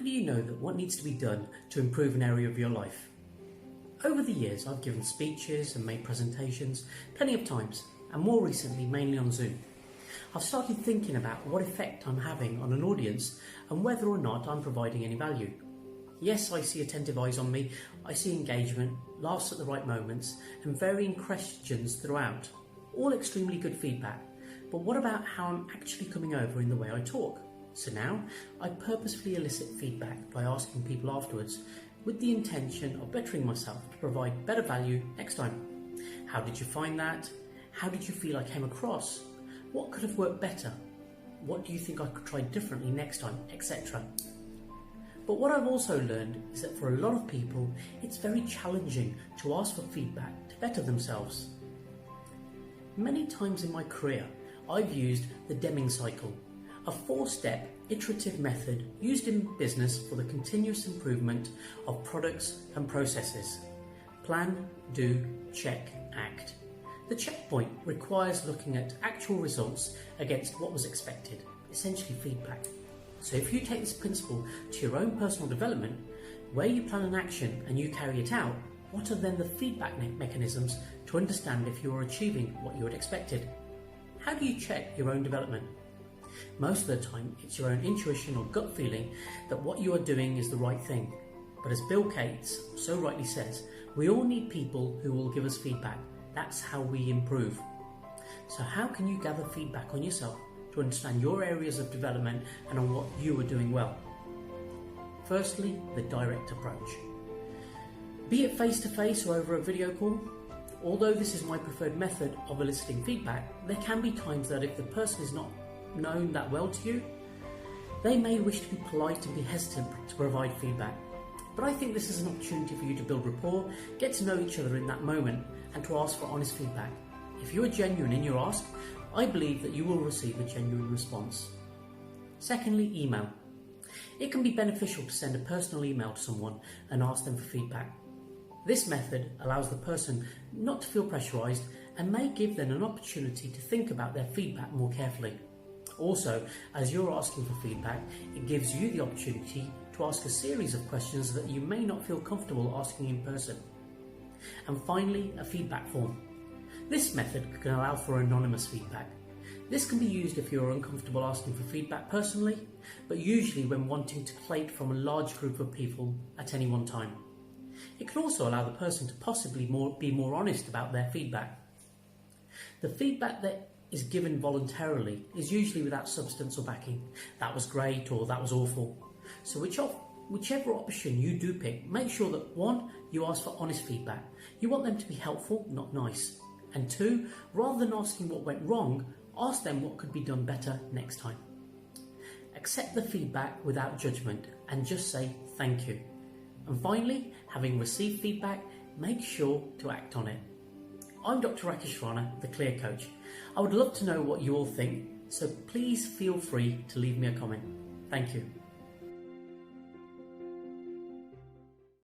How do you know that what needs to be done to improve an area of your life? Over the years, I've given speeches and made presentations plenty of times, and more recently mainly on Zoom. I've started thinking about what effect I'm having on an audience and whether or not I'm providing any value. Yes, I see attentive eyes on me, I see engagement, laughs at the right moments, and varying questions throughout. All extremely good feedback. But what about how I'm actually coming over in the way I talk? So now, I purposefully elicit feedback by asking people afterwards with the intention of bettering myself to provide better value next time. How did you find that? How did you feel I came across? What could have worked better? What do you think I could try differently next time, etc. But what I've also learned is that for a lot of people, it's very challenging to ask for feedback to better themselves. Many times in my career, I've used the Deming Cycle, a 4-step iterative method used in business for the continuous improvement of products and processes. Plan, do, check, act. The checkpoint requires looking at actual results against what was expected, essentially feedback. So if you take this principle to your own personal development, where you plan an action and you carry it out, what are then the feedback mechanisms to understand if you are achieving what you had expected? How do you check your own development? Most of the time, it's your own intuition or gut feeling that what you are doing is the right thing. But as Bill Gates so rightly says, we all need people who will give us feedback. That's how we improve. So how can you gather feedback on yourself to understand your areas of development and on what you are doing well? Firstly, the direct approach. Be it face-to-face or over a video call. Although this is my preferred method of eliciting feedback, there can be times that if the person is not known that well to you, they may wish to be polite and be hesitant to provide feedback. But I think this is an opportunity for you to build rapport, get to know each other in that moment, and to ask for honest feedback. If you are genuine in your ask, I believe that you will receive a genuine response. Secondly, email. It can be beneficial to send a personal email to someone and ask them for feedback. This method allows the person not to feel pressurised and may give them an opportunity to think about their feedback more carefully. Also, as you're asking for feedback, it gives you the opportunity to ask a series of questions that you may not feel comfortable asking in person. And finally, a feedback form. This method can allow for anonymous feedback. This can be used if you're uncomfortable asking for feedback personally, but usually when wanting to collate from a large group of people at any one time. It can also allow the person to possibly be more honest about their feedback. The feedback that is given voluntarily is usually without substance or backing. That was great or that was awful. So whichever option you do pick, make sure that 1, you ask for honest feedback. You want them to be helpful, not nice. And 2, rather than asking what went wrong, ask them what could be done better next time. Accept the feedback without judgment and just say thank you. And finally, having received feedback, make sure to act on it. I'm Dr. Rakesh Rana, the Clear Coach. I would love to know what you all think, so please feel free to leave me a comment. Thank you.